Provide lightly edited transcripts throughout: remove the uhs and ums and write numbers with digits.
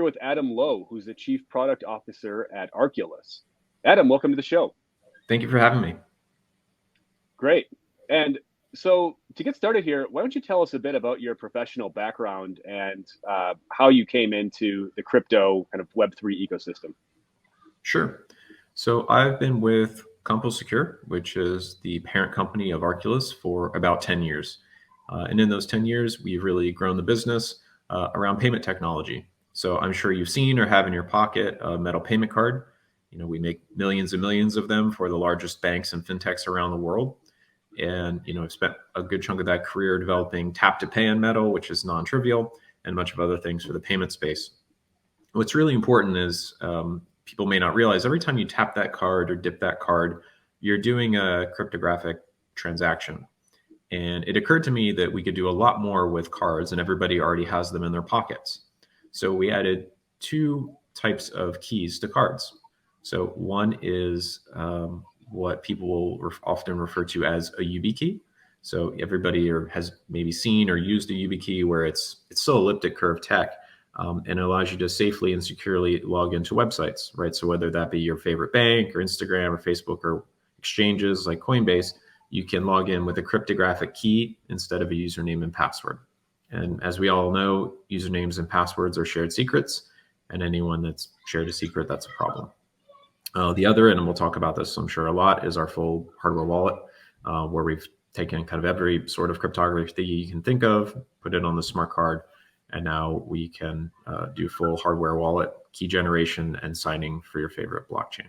here with Adam Lowe, who's the Chief Product Officer at Arculus. Adam, welcome to the show. Thank you for having me. Great. And so to get started here, why don't you tell us a bit about your professional background and how you came into the crypto kind of Web3 ecosystem? Sure. So I've been with Composecure, which is the parent company of Arculus, for about 10 years. And in those 10 years, we've really grown the business around payment technology. So I'm sure you've seen or have in your pocket a metal payment card. We make millions and millions of them for the largest banks and fintechs around the world. And, I've spent a good chunk of that career developing tap to pay on metal, which is non-trivial, and a bunch of other things for the payment space. What's really important is people may not realize every time you tap that card or dip that card, you're doing a cryptographic transaction. And it occurred to me that we could do a lot more with cards, and everybody already has them in their pockets. So we added two types of keys to cards. So one is what people will often refer to as a YubiKey. So everybody has maybe seen or used a YubiKey, where it's still elliptic curve tech, and it allows you to safely and securely log into websites, right? So whether that be your favorite bank or Instagram or Facebook or exchanges like Coinbase, you can log in with a cryptographic key instead of a username and password. And as we all know, usernames and passwords are shared secrets, and anyone that's shared a secret, that's a problem. The other, and we'll talk about this, I'm sure, a lot, is our full hardware wallet, where we've taken kind of every sort of cryptography you can think of, put it on the smart card, and now we can do full hardware wallet, key generation, and signing for your favorite blockchain.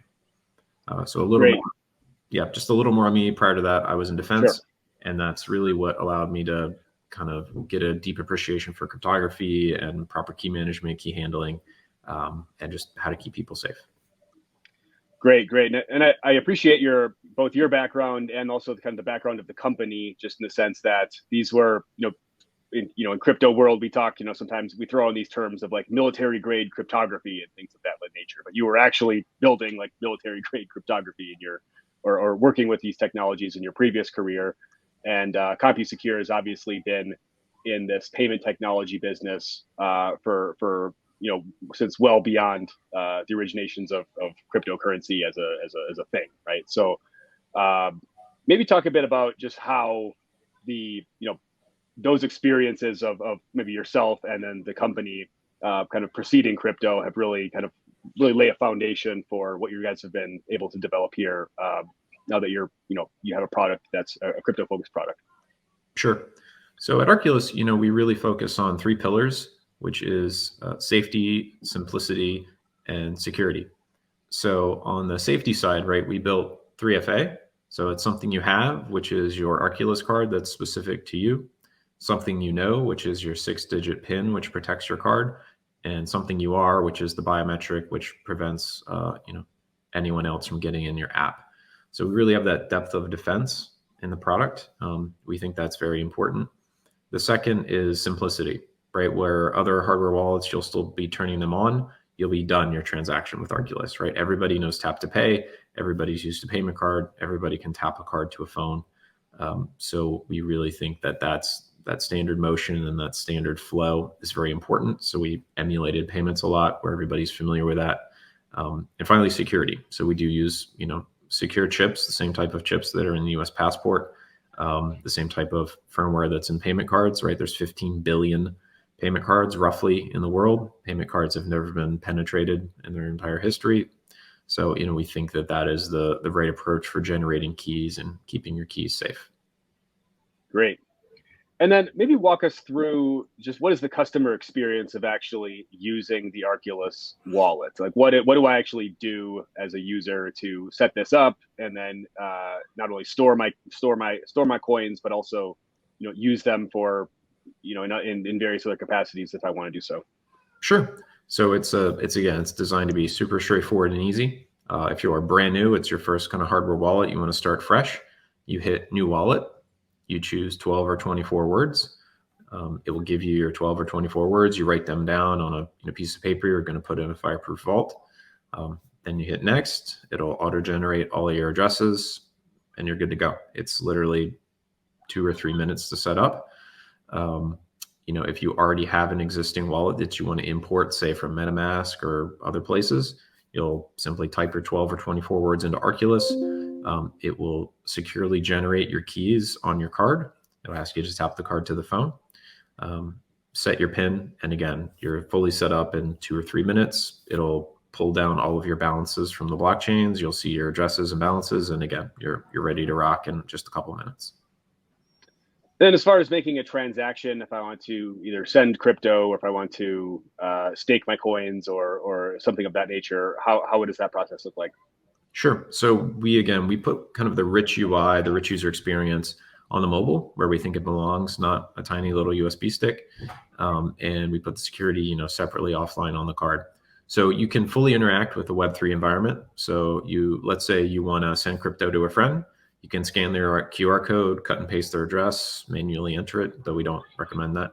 So a little more, just a little more on me. Prior to that, I was in defense, and that's really what allowed me to kind of get a deep appreciation for cryptography and proper key management, key handling, and just how to keep people safe. Great. And I appreciate both your background and also kind of the background of the company, just in the sense that these were, in crypto world, we talk, sometimes we throw in these terms of like military grade cryptography and things of that nature, but you were actually building like military grade cryptography in or working with these technologies in your previous career. And Composecure has obviously been in this payment technology business for since well beyond the originations of cryptocurrency as a thing, right? So maybe talk a bit about just how those experiences of maybe yourself and then the company kind of preceding crypto have really lay a foundation for what you guys have been able to develop here now that you have a product that's a crypto focused product. Sure. So at Arculus, we really focus on three pillars, which is safety, simplicity, and security. So on the safety side, right, we built 3FA. So it's something you have, which is your Arculus card that's specific to you, something which is your 6-digit PIN, which protects your card, and something you are, which is the biometric, which prevents anyone else from getting in your app. So we really have that depth of defense in the product. We think that's very important. The second is simplicity, right? Where other hardware wallets, you'll still be turning them on. You'll be done your transaction with Arculus, right? Everybody knows tap to pay. Everybody's used a payment card. Everybody can tap a card to a phone. So we really think that standard motion and that standard flow is very important. So we emulated payments a lot, where everybody's familiar with that. And finally, security. So we do use, secure chips, the same type of chips that are in the US passport, the same type of firmware that's in payment cards, right? There's 15 billion payment cards roughly in the world. Payment cards have never been penetrated in their entire history. So, we think that is the right approach for generating keys and keeping your keys safe. Great. And then maybe walk us through just what is the customer experience of actually using the Arculus wallet? Like what do I actually do as a user to set this up, and then not only store my coins, but also use them for in various other capacities if I want to do so. Sure. So it's designed to be super straightforward and easy. If you are brand new, it's your first kind of hardware wallet, you want to start fresh, you hit new wallet. You choose 12 or 24 words. It will give you your 12 or 24 words. You write them down on a piece of paper you're going to put in a fireproof vault. Then you hit next. It'll auto-generate all of your addresses, and you're good to go. It's literally 2 or 3 minutes to set up. if you already have an existing wallet that you want to import, say from MetaMask or other places, you'll simply type your 12 or 24 words into Arculus. It will securely generate your keys on your card. It'll ask you to tap the card to the phone, set your PIN, and again, you're fully set up in 2 or 3 minutes. It'll pull down all of your balances from the blockchains. You'll see your addresses and balances, and again, you're ready to rock in just a couple minutes. Then, as far as making a transaction, if I want to either send crypto or if I want to stake my coins or something of that nature, how does that process look like? Sure. So we put kind of the rich UI, the rich user experience on the mobile where we think it belongs, not a tiny little USB stick. And we put the security, separately offline on the card. So you can fully interact with the Web3 environment. So let's say you want to send crypto to a friend. You can scan their QR code, cut and paste their address, manually enter it, though we don't recommend that,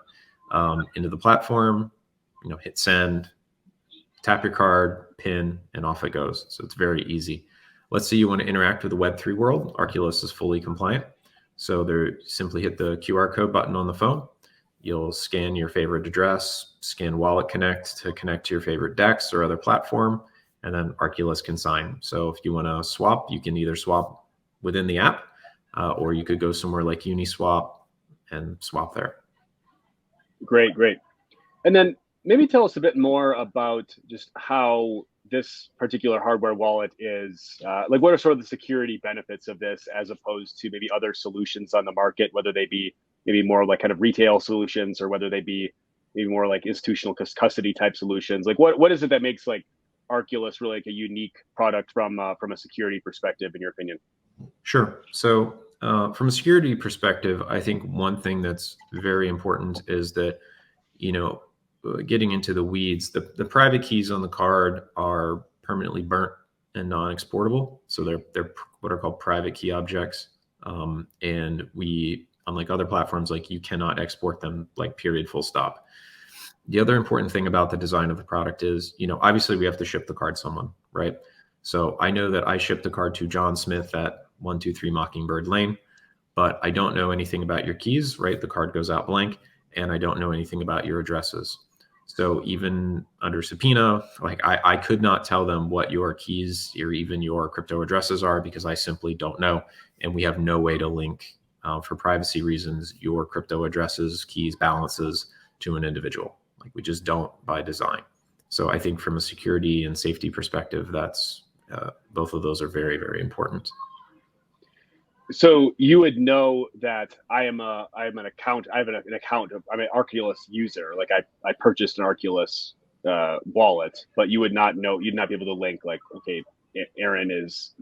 into the platform, hit send, tap your card, PIN, and off it goes. So it's very easy. Let's say you want to interact with the Web3 world. Arculus is fully compliant. So simply hit the QR code button on the phone. You'll scan your favorite address, scan Wallet Connect to connect to your favorite DEX or other platform, and then Arculus can sign. So if you want to swap, you can either swap within the app, or you could go somewhere like Uniswap and swap there. Great. And then maybe tell us a bit more about just how this particular hardware wallet is, what are sort of the security benefits of this as opposed to maybe other solutions on the market, whether they be maybe more like kind of retail solutions or whether they be maybe more like institutional custody type solutions. Like what is it that makes like Arculus really like a unique product from a security perspective, in your opinion? Sure. So from a security perspective, I think one thing that's very important is that, getting into the weeds, the private keys on the card are permanently burnt and non-exportable. So they're what are called private key objects. And we, unlike other platforms, like you cannot export them like period, full stop. The other important thing about the design of the product is, obviously we have to ship the card to someone, right? So I know that I shipped the card to John Smith at 123 Mockingbird Lane, but I don't know anything about your keys, right? The card goes out blank, and I don't know anything about your addresses. So even under subpoena, like I could not tell them what your keys or even your crypto addresses are because I simply don't know. And we have no way to link, for privacy reasons, your crypto addresses, keys, balances to an individual. Like we just don't by design. So I think from a security and safety perspective, that's both of those are very, very important. So you would know that I'm an account. I have an account of. I'm an Arculus user. Like I purchased an Arculus wallet, but you would not know. You'd not be able to link like, okay, Aaron is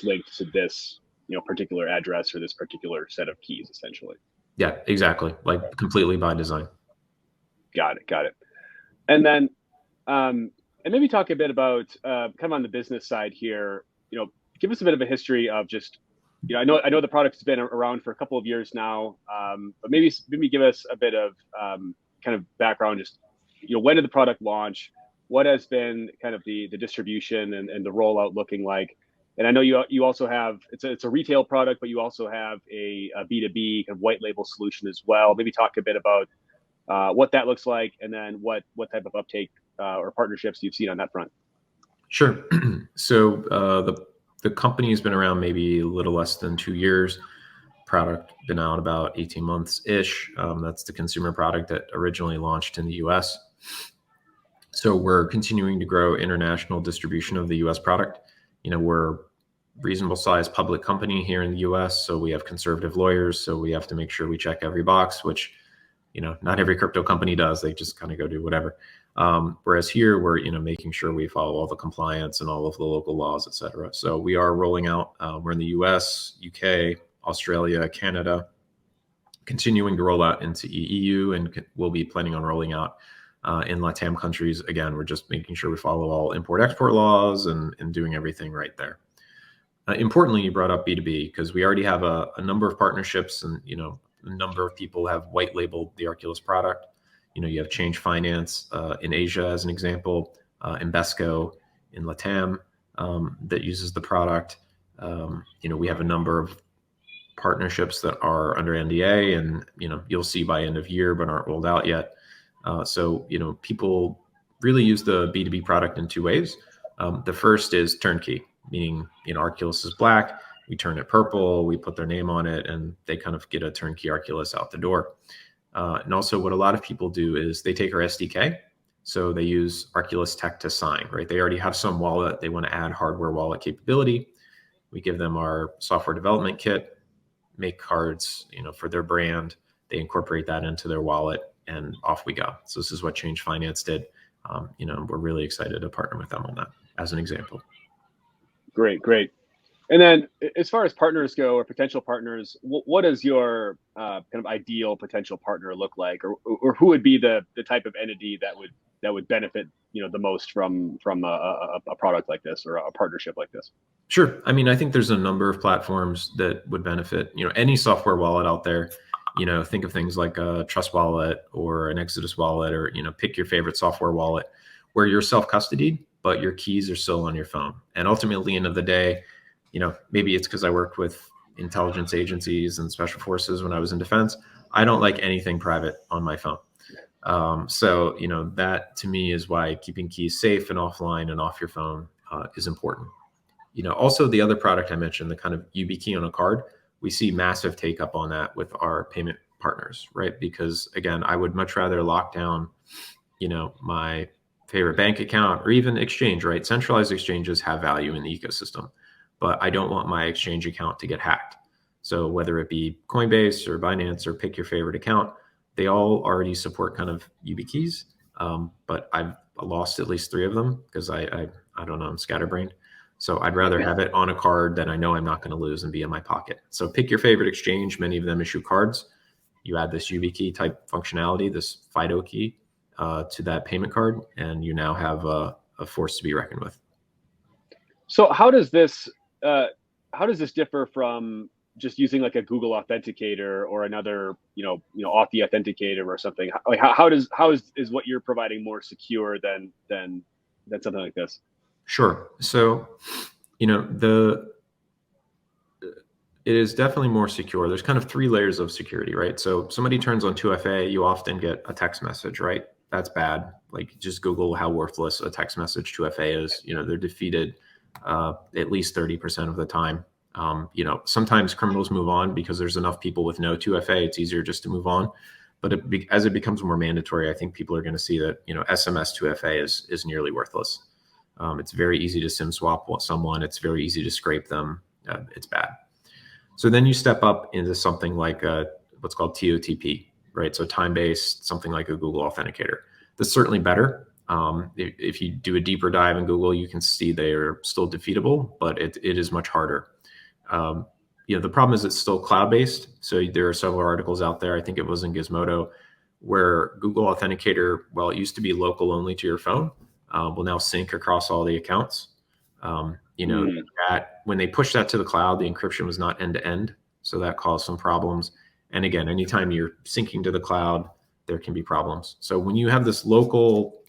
linked to this particular address or this particular set of keys, essentially. Yeah, exactly. Like completely by design. Got it. And then, and maybe talk a bit about kind of on the business side here. Give us a bit of a history of just. I know the product's been around for a couple of years now, but maybe give us a bit of kind of background. Just when did the product launch? What has been kind of the distribution and the rollout looking like? And I know you also have it's a retail product, but you also have a B2B kind of white label solution as well. Maybe talk a bit about what that looks like, and then what type of uptake or partnerships you've seen on that front. Sure. So the company has been around maybe a little less than 2 years. Product been out about 18 months-ish. That's the consumer product that originally launched in the US. So we're continuing to grow international distribution of the US product. We're reasonable sized public company here in the US. So we have conservative lawyers. So we have to make sure we check every box, which, not every crypto company does. They just kind of go do whatever. Whereas here we're, making sure we follow all the compliance and all of the local laws, et cetera. So we are rolling out, we're in the US, UK, Australia, Canada, continuing to roll out into EU, and we'll be planning on rolling out in LATAM countries. Again, we're just making sure we follow all import-export laws and doing everything right there. Importantly, you brought up B2B because we already have a number of partnerships, and a number of people have white labeled the Arculus product. You have Change Finance in Asia as an example, Invesco in LATAM that uses the product. We have a number of partnerships that are under NDA, and you'll see by end of year but aren't rolled out yet. So people really use the B2B product in two ways. The first is turnkey, meaning Arculus is black, we turn it purple, we put their name on it, and they kind of get a turnkey Arculus out the door. And also what a lot of people do is they take our SDK. So they use Arculus tech to sign, right? They already have some wallet. They want to add hardware wallet capability. We give them our software development kit, make cards, for their brand. They incorporate that into their wallet, and off we go. So this is what Change Finance did. We're really excited to partner with them on that as an example. Great. And then as far as partners go, or potential partners, what does your kind of ideal potential partner look like, or who would be the type of entity that would benefit the most from a product like this or a partnership like this? Sure. I mean, I think there's a number of platforms that would benefit. Any software wallet out there. Think of things like a Trust Wallet or an Exodus wallet, or pick your favorite software wallet where you're self-custodied, but your keys are still on your phone. And ultimately, at the end of the day, maybe it's because I worked with intelligence agencies and special forces when I was in defense. I don't like anything private on my phone. So that to me is why keeping keys safe and offline and off your phone is important. Also the other product I mentioned, the kind of YubiKey on a card, we see massive take up on that with our payment partners, right? Because again, I would much rather lock down, my favorite bank account or even exchange, right? Centralized exchanges have value in the ecosystem, but I don't want my exchange account to get hacked. So whether it be Coinbase or Binance or pick your favorite account, they all already support kind of YubiKeys. But I've lost at least 3 of them because I don't know, I'm scatterbrained. So I'd rather have it on a card that I know I'm not going to lose and be in my pocket. So pick your favorite exchange. Many of them issue cards. You add this YubiKey type functionality, this FIDO key to that payment card, and you now have a force to be reckoned with. So how does this differ from just using like a Google Authenticator or another, Authy Authenticator or something? Like how is what you're providing more secure than something like this? Sure. So, it is definitely more secure. There's kind of 3 layers of security, right? So somebody turns on 2FA, you often get a text message, right? That's bad. Like just Google how worthless a text message 2FA is. They're defeated at least 30% of the time. Sometimes criminals move on because there's enough people with no 2FA. It's easier just to move on. But as it becomes more mandatory, I think people are going to see that, SMS 2FA is nearly worthless. It's very easy to SIM swap someone. It's very easy to scrape them. It's bad. So then you step up into something like what's called TOTP, right? So time-based, something like a Google Authenticator. That's certainly better. If you do a deeper dive in Google, you can see they are still defeatable, but it is much harder. The problem is it's still cloud-based. So there are several articles out there, I think it was in Gizmodo, where Google Authenticator, well, it used to be local only to your phone, will now sync across all the accounts. That when they pushed that to the cloud, the encryption was not end-to-end. So that caused some problems. And again, anytime you're syncing to the cloud, there can be problems. So when you have this local,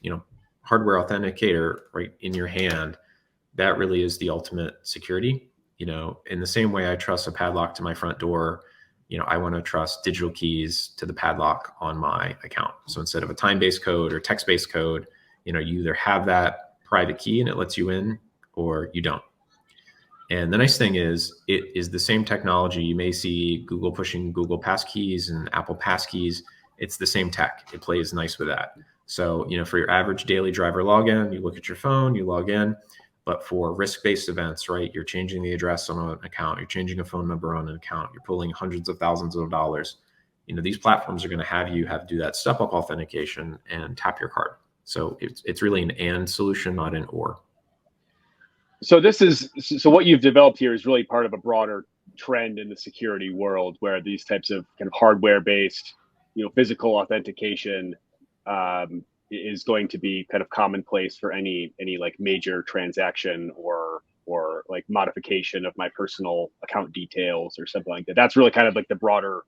hardware authenticator right in your hand, that really is the ultimate security. In the same way I trust a padlock to my front door, I want to trust digital keys to the padlock on my account. So instead of a time-based code or text-based code, you either have that private key and it lets you in, or you don't. And the nice thing is it is the same technology. You may see Google pushing Google Passkeys and Apple Passkeys. It's the same tech. It plays nice with that. So, for your average daily driver login, you look at your phone, you log in. But for risk-based events, right, you're changing the address on an account, you're changing a phone number on an account, you're pulling hundreds of thousands of dollars. These platforms are going to have you do that step-up authentication and tap your card. So it's really an and solution, not an or. So what you've developed here is really part of a broader trend in the security world, where these types of kind of hardware-based, physical authentication is going to be kind of commonplace for any like major transaction or like modification of my personal account details or something like that. That's really kind of like the broader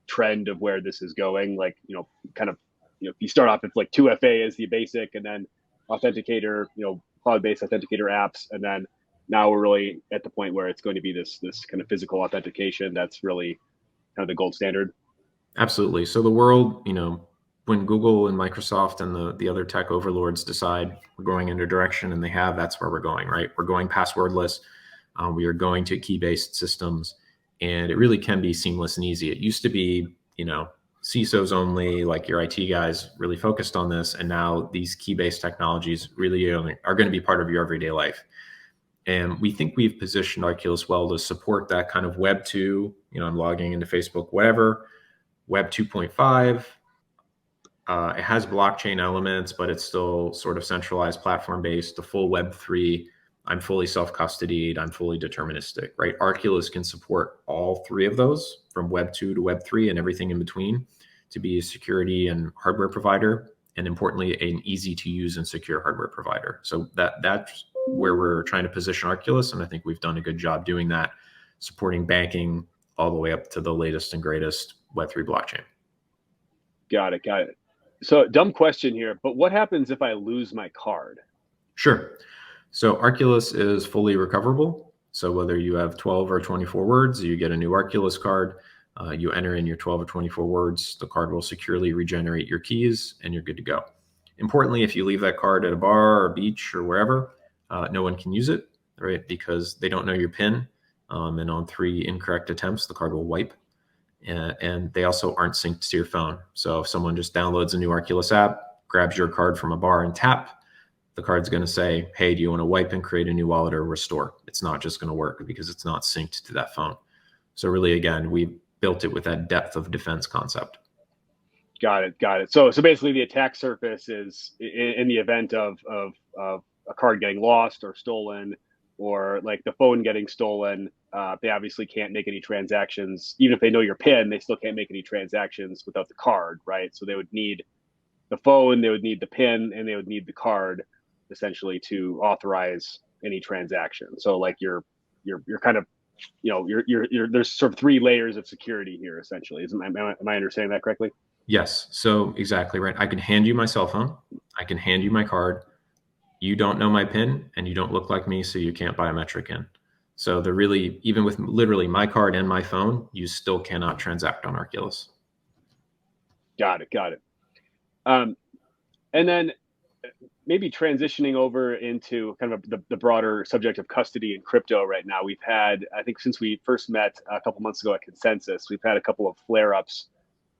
trend of where this is going. Like, you start off with like 2FA as the basic, and then authenticator, cloud-based authenticator apps, and then now we're really at the point where it's going to be this kind of physical authentication that's really kind of the gold standard. Absolutely. So the world, when Google and Microsoft and the other tech overlords decide we're going in a direction, and they have, that's where we're going, right? We're going passwordless. We are going to key-based systems, and it really can be seamless and easy. It used to be, CISOs only, like your IT guys really focused on this. And now these key-based technologies really are going to be part of your everyday life. And we think we've positioned Arculus well to support that kind of Web 2, I'm logging into Facebook, whatever, Web 2.5. It has blockchain elements, but it's still sort of centralized platform-based. The full Web 3, I'm fully self-custodied, I'm fully deterministic, right? Arculus can support all three of those, from Web 2 to Web 3 and everything in between, to be a security and hardware provider, and importantly, an easy to use and secure hardware provider. So that's where we're trying to position Arculus, and I think we've done a good job doing that, supporting banking all the way up to the latest and greatest Web3 blockchain. Got it. So dumb question here, but what happens if I lose my card? Sure. So Arculus is fully recoverable. So whether you have 12 or 24 words, you get a new Arculus card, you enter in your 12 or 24 words, the card will securely regenerate your keys, and you're good to go. Importantly, if you leave that card at a bar or beach or wherever, no one can use it, right? Because they don't know your PIN. And on 3 incorrect attempts, the card will wipe. And they also aren't synced to your phone. So if someone just downloads a new Arculus app, grabs your card from a bar and tap, the card's going to say, hey, do you want to wipe and create a new wallet or restore? It's not just going to work because it's not synced to that phone. So really, again, we built it with that depth of defense concept. Got it. So basically the attack surface is in the event of a card getting lost or stolen, or like the phone getting stolen, they obviously can't make any transactions. Even if they know your PIN, they still can't make any transactions without the card, right? So they would need the phone, they would need the PIN, and they would need the card essentially to authorize any transaction. So like you're kind of, there's sort of 3 layers of security here essentially. Am I understanding that correctly? Yes. So exactly right. I can hand you my cell phone. I can hand you my card. You don't know my PIN and you don't look like me, so you can't biometric in. So they're really, even with literally my card and my phone, you still cannot transact on Arculus. Got it. And then maybe transitioning over into kind of the broader subject of custody and crypto right now. We've had, I think since we first met a couple months ago at Consensus, we've had a couple of flare-ups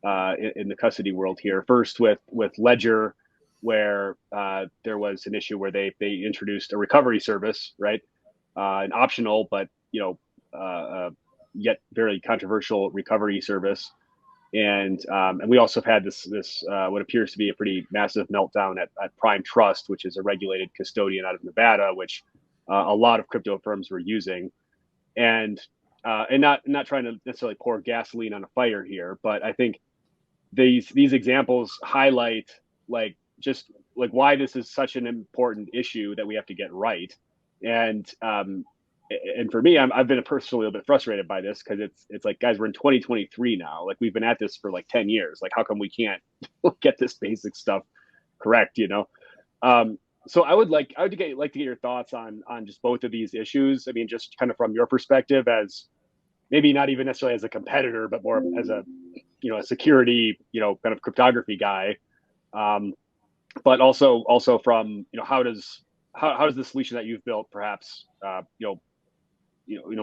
in the custody world here. First with Ledger, where there was an issue where they introduced a recovery service, right? An optional, but yet very controversial recovery service. And we also have had this what appears to be a pretty massive meltdown at Prime Trust, which is a regulated custodian out of Nevada, which a lot of crypto firms were using. And not trying to necessarily pour gasoline on a fire here, but I think these examples highlight just why this is such an important issue that we have to get right. And for me, I've been personally a bit frustrated by this, because it's like, guys, we're in 2023 now. Like, we've been at this for 10 years. Like, how come we can't get this basic stuff correct? So I would like to get your thoughts on just both of these issues. I mean, just kind of from your perspective, as maybe not even necessarily as a competitor, but more as a a security kind of cryptography guy, but also from how does the solution that you've built perhaps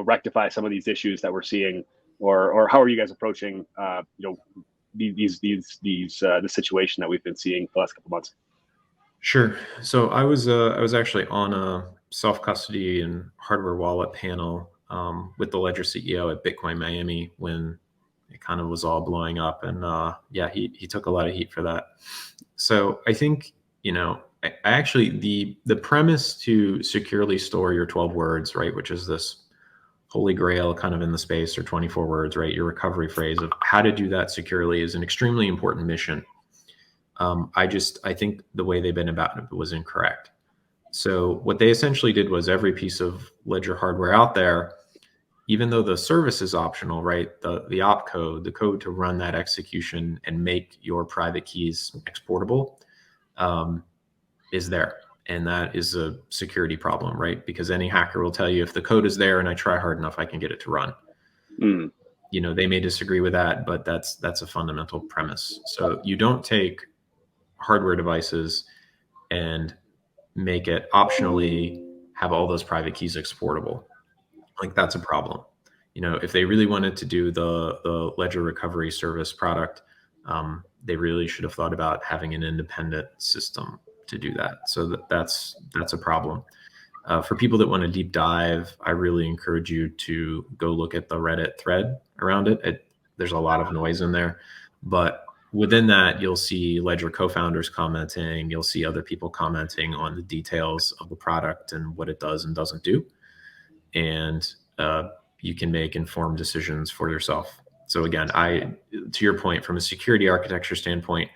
rectify some of these issues that we're seeing, or how are you guys approaching the situation that we've been seeing the last couple months? Sure. So I was actually on a self-custody and hardware wallet panel with the Ledger CEO at Bitcoin Miami when it kind of was all blowing up, and he took a lot of heat for that. So I think I actually the premise to securely store your 12 words, right, which is this holy grail kind of in the space, or 24 words, right, your recovery phrase of how to do that securely, is an extremely important mission. I think the way they've been about it was incorrect. So what they essentially did was, every piece of Ledger hardware out there, even though the service is optional, right, the opcode, the code to run that execution and make your private keys exportable, is there. And that is a security problem, right? Because any hacker will tell you if the code is there and I try hard enough, I can get it to run. You know, they may disagree with that, but that's a fundamental premise. So you don't take hardware devices and make it optionally have all those private keys exportable. Like, that's a problem. You know, if they really wanted to do the ledger recovery service product, they really should have thought about having an independent system to do that. So that's a problem. For people that want to deep dive, I really encourage you to go look at the Reddit thread around it. There's a lot of noise in there, but within that, you'll see Ledger co-founders commenting. You'll see other people commenting on the details of the product and what it does and doesn't do. And you can make informed decisions for yourself. So again, to your point, from a security architecture standpoint,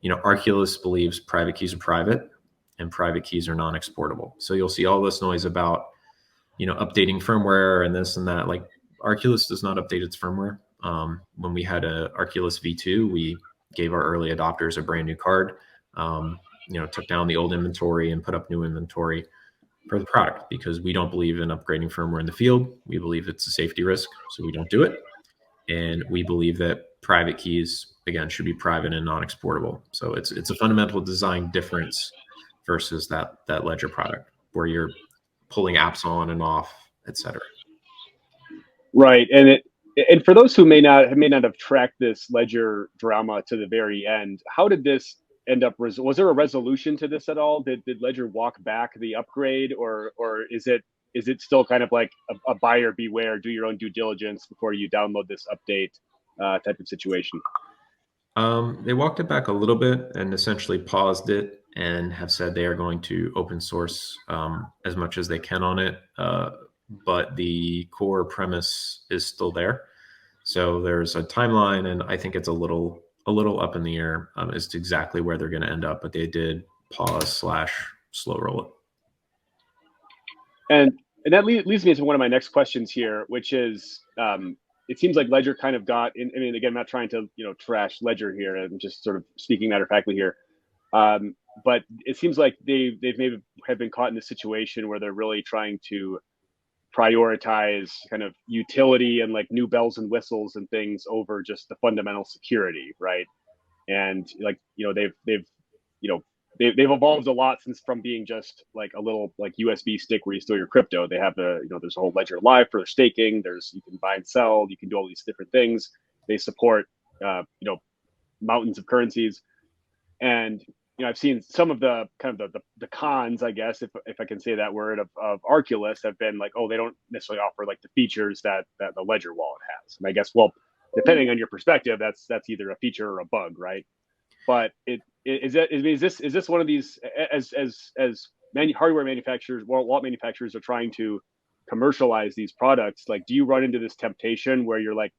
you know, Arculus believes private keys are private and private keys are non-exportable. So you'll see all this noise about, you know, updating firmware and this and that. Like, Arculus does not update its firmware. When we had a Arculus V2, we gave our early adopters a brand new card, you know, took down the old inventory and put up new inventory for the product, because we don't believe in upgrading firmware in the field. We believe it's a safety risk, so we don't do it. And we believe that private keys, again, should be private and non-exportable. So it's a fundamental design difference versus that Ledger product where you're pulling apps on and off, et cetera. Right. And for those who may not have tracked this Ledger drama to the very end, how did this end up? Was there a resolution to this at all? Did Ledger walk back the upgrade, or is it still kind of like a buyer beware, do your own due diligence before you download this update type of situation? They walked it back a little bit and essentially paused it and have said they are going to open source as much as they can on it. But the core premise is still there. So there's a timeline, and I think it's a little up in the air as to exactly where they're going to end up. But they did pause/slow roll it. And that leads me to one of my next questions here, which is, it seems like Ledger kind of got in. I mean, again, I'm not trying to, you know, trash Ledger here. I'm just sort of speaking matter of factly here. But it seems like they've maybe have been caught in this situation where they're really trying to prioritize kind of utility and like new bells and whistles and things over just the fundamental security, right? And like, you know, they've evolved a lot since from being just like a little like USB stick where you store your crypto. They have there's a whole Ledger Live for staking. You can buy and sell. You can do all these different things. They support mountains of currencies, and you know, I've seen some of the kind of the cons, I guess, if I can say that word, of Arculus have been like, oh, they don't necessarily offer like the features that the Ledger wallet has. And I guess, well, depending on your perspective, that's either a feature or a bug, right? But is this one of these, as hardware manufacturers, wallet manufacturers are trying to commercialize these products, like, do you run into this temptation where you're like,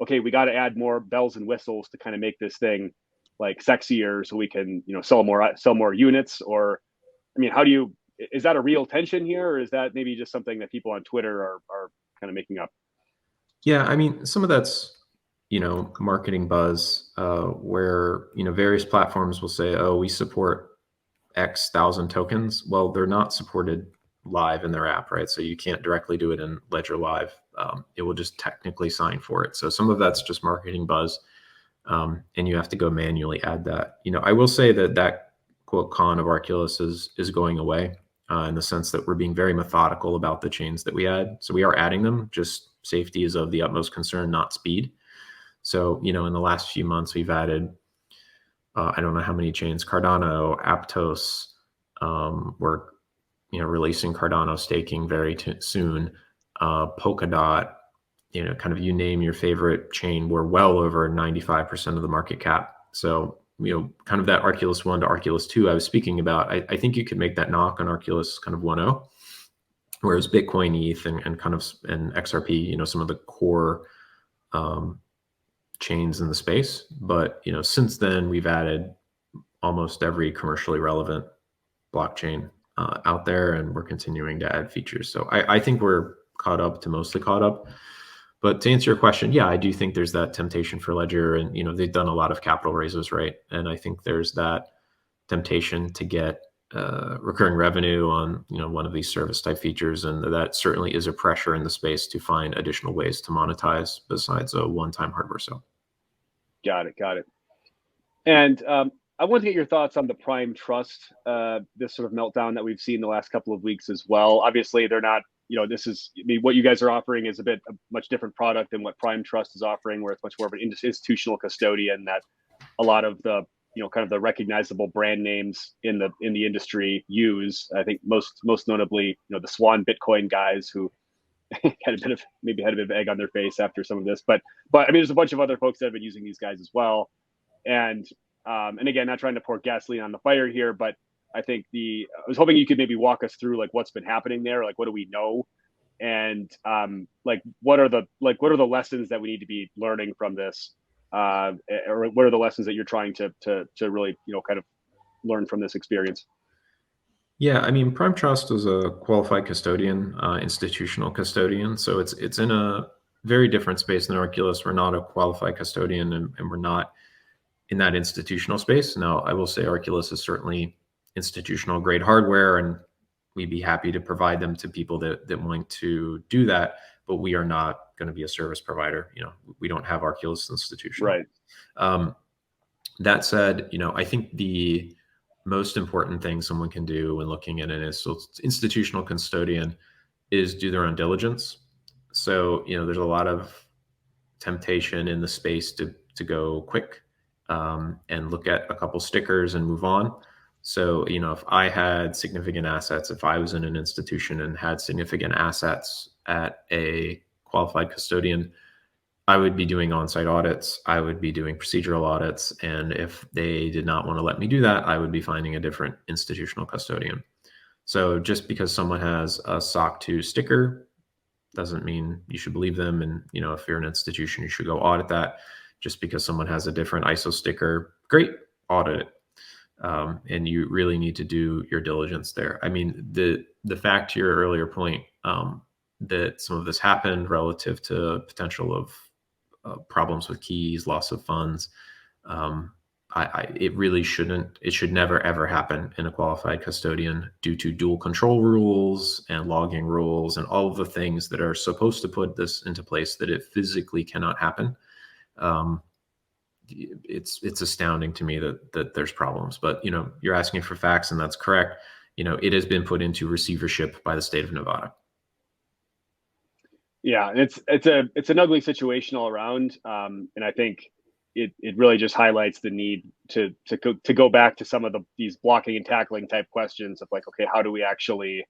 okay, we got to add more bells and whistles to kind of make this thing like sexier so we can, you know, sell more units? Or, I mean, is that a real tension here, or is that maybe just something that people on Twitter are kind of making up? Yeah, I mean, some of that's, you know, marketing buzz, where, you know, various platforms will say, oh, we support X thousand tokens. Well, they're not supported live in their app, right? So you can't directly do it in Ledger Live. It will just technically sign for it. So some of that's just marketing buzz. And you have to go manually add that. You know, I will say that quote con of Arculus is going away in the sense that we're being very methodical about the chains that we add. So we are adding them, just safety is of the utmost concern, not speed. So, you know, in the last few months, we've added, I don't know how many chains, Cardano, Aptos, we're, you know, releasing Cardano staking very soon, Polkadot, you know, kind of you name your favorite chain, we're well over 95% of the market cap. So, you know, kind of that Arculus 1 to Arculus 2 I was speaking about, I think you could make that knock on Arculus kind of 1.0, whereas Bitcoin, ETH, and kind of and XRP, you know, some of the core chains in the space. But, you know, since then we've added almost every commercially relevant blockchain out there, and we're continuing to add features. So I think we're mostly caught up. But to answer your question, yeah, I do think there's that temptation for Ledger, and, you know, they've done a lot of capital raises, right? And I think there's that temptation to get recurring revenue on one of these service type features, and that certainly is a pressure in the space to find additional ways to monetize besides a one-time hardware sale. Got it. And I want to get your thoughts on the Prime Trust, this sort of meltdown that we've seen the last couple of weeks as well. Obviously, they're not, this is, I mean, what you guys are offering is a much different product than what Prime Trust is offering, where it's much more of an institutional custodian that a lot of the, kind of the recognizable brand names in the industry use. I think most notably, the Swan Bitcoin guys who had a bit of egg on their face after some of this, but I mean, there's a bunch of other folks that have been using these guys as well. And again, not trying to pour gasoline on the fire here, but I think I was hoping you could maybe walk us through like what's been happening there, like what do we know, and like what are the lessons that we need to be learning from this, or what are the lessons that you're trying to really kind of learn from this experience? Yeah, I mean, Prime Trust is a qualified custodian, institutional custodian, so it's in a very different space than Arculus. We're not a qualified custodian, and we're not in that institutional space. Now, I will say Arculus is certainly institutional grade hardware, and we'd be happy to provide them to people that want to do that, but we are not going to be a service provider. We don't have Arculus institutional. Right. That said, I think the most important thing someone can do when looking at an institutional custodian is do their own diligence. So, there's a lot of temptation in the space to go quick and look at a couple stickers and move on. So, if I had significant assets, if I was in an institution and had significant assets at a qualified custodian, I would be doing on-site audits. I would be doing procedural audits. And if they did not want to let me do that, I would be finding a different institutional custodian. So just because someone has a SOC 2 sticker doesn't mean you should believe them. And, if you're an institution, you should go audit that. Just because someone has a different ISO sticker, great, audit it. And you really need to do your diligence there. I mean, the fact to your earlier point that some of this happened relative to potential of problems with keys, loss of funds, it really shouldn't. It should never ever happen in a qualified custodian due to dual control rules and logging rules and all of the things that are supposed to put this into place that it physically cannot happen. It's astounding to me that there's problems, but you're asking for facts, and that's correct. It has been put into receivership by the state of Nevada. Yeah, it's an ugly situation all around, and I think it really just highlights the need to go back to some of these blocking and tackling type questions of like, okay, how do we actually,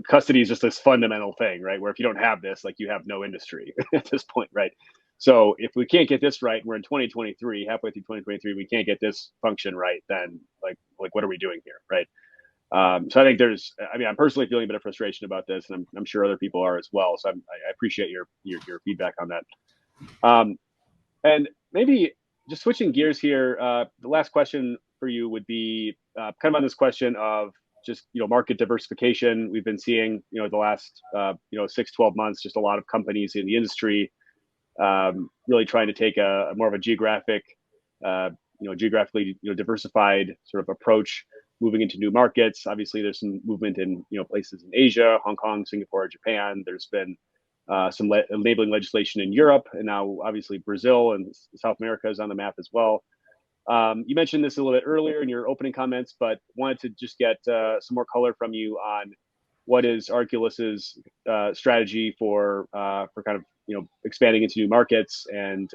custody is just this fundamental thing, right? Where if you don't have this, like you have no industry at this point, right? So if we can't get this right, we're in 2023, halfway through 2023, we can't get this function right, then like what are we doing here, right? So I think I'm personally feeling a bit of frustration about this, and I'm sure other people are as well. So I appreciate your feedback on that. And maybe just switching gears here, the last question for you would be kind of on this question of just, market diversification. We've been seeing, the last, 6-12 months, just a lot of companies in the industry really trying to take a more of a geographically, diversified sort of approach, moving into new markets. Obviously, there's some movement in places in Asia, Hong Kong, Singapore, Japan. There's been some enabling legislation in Europe, and now obviously Brazil and South America is on the map as well. You mentioned this a little bit earlier in your opening comments, but wanted to just get some more color from you on what is Arculus's strategy for kind of expanding into new markets and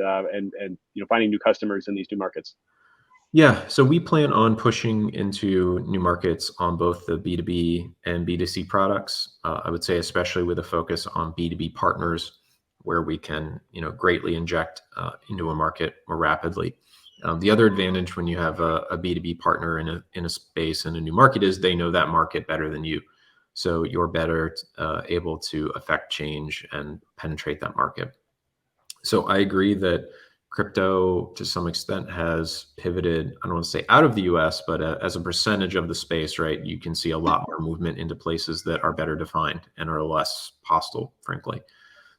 finding new customers in these new markets. Yeah, so we plan on pushing into new markets on both the B2B and B2C products. I would say especially with a focus on B2B partners, where we can greatly inject into a market more rapidly. The other advantage when you have a B2B partner in a space in a new market is they know that market better than you. So you're better able to affect change and penetrate that market. So I agree that crypto to some extent has pivoted, I don't want to say out of the US, but as a percentage of the space, right, you can see a lot more movement into places that are better defined and are less hostile, frankly.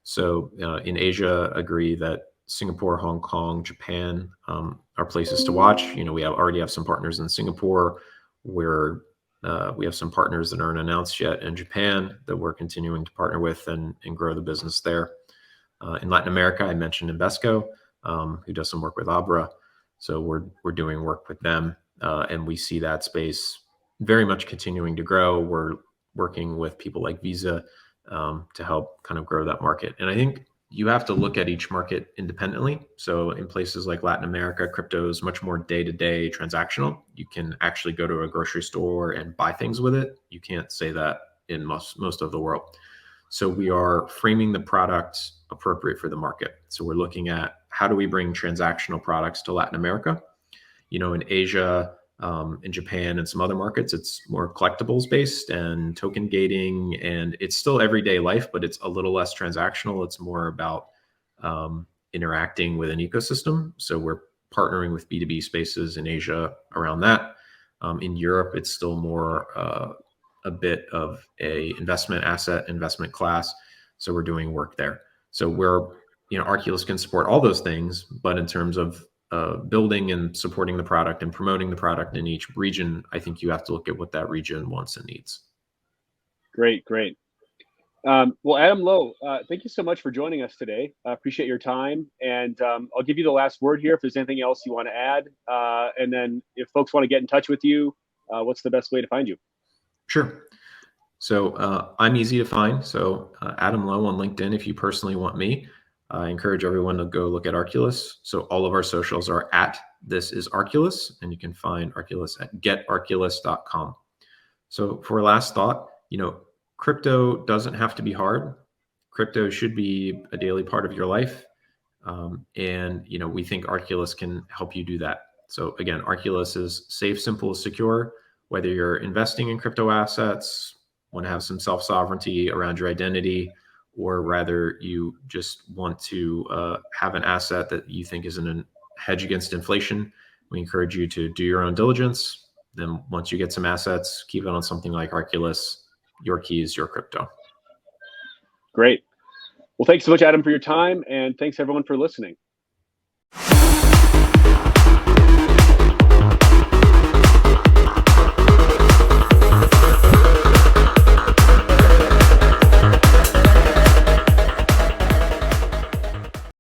So in Asia, agree that Singapore, Hong Kong, Japan are places to watch. We already have some partners in Singapore. We have some partners that aren't announced yet in Japan that we're continuing to partner with and grow the business there. In Latin America, I mentioned Invesco, who does some work with Abra. So we're doing work with them, and we see that space very much continuing to grow. We're working with people like Visa to help kind of grow that market. And I think you have to look at each market independently. So in places like Latin America, crypto is much more day-to-day transactional. You can actually go to a grocery store and buy things with it. You can't say that in most of the world. So we are framing the product appropriate for the market. So we're looking at how do we bring transactional products to Latin America? In Asia, in Japan and some other markets, it's more collectibles based and token gating, and it's still everyday life, but it's a little less transactional. It's more about interacting with an ecosystem. So we're partnering with B2B spaces in Asia around that. In Europe, it's still more a bit of a investment class. So we're doing work there. So Arculus can support all those things, but in terms of building and supporting the product and promoting the product in each region, I think you have to look at what that region wants and needs. Great. Well, Adam Lowe, thank you so much for joining us today. I appreciate your time. And I'll give you the last word here if there's anything else you want to add. And then if folks want to get in touch with you, what's the best way to find you? Sure. So I'm easy to find. So Adam Lowe on LinkedIn, if you personally want me. I encourage everyone to go look at Arculus. So all of our socials are at This Is Arculus, and you can find Arculus at getarculus.com. So for a last thought, crypto doesn't have to be hard. Crypto should be a daily part of your life. And we think Arculus can help you do that. So again, Arculus is safe, simple, secure. Whether you're investing in crypto assets, want to have some self-sovereignty around your identity, or rather you just want to have an asset that you think is a hedge against inflation, we encourage you to do your own diligence. Then once you get some assets, keep it on something like Arculus. Your keys, your crypto. Great. Well, thanks so much, Adam, for your time. And thanks, everyone, for listening.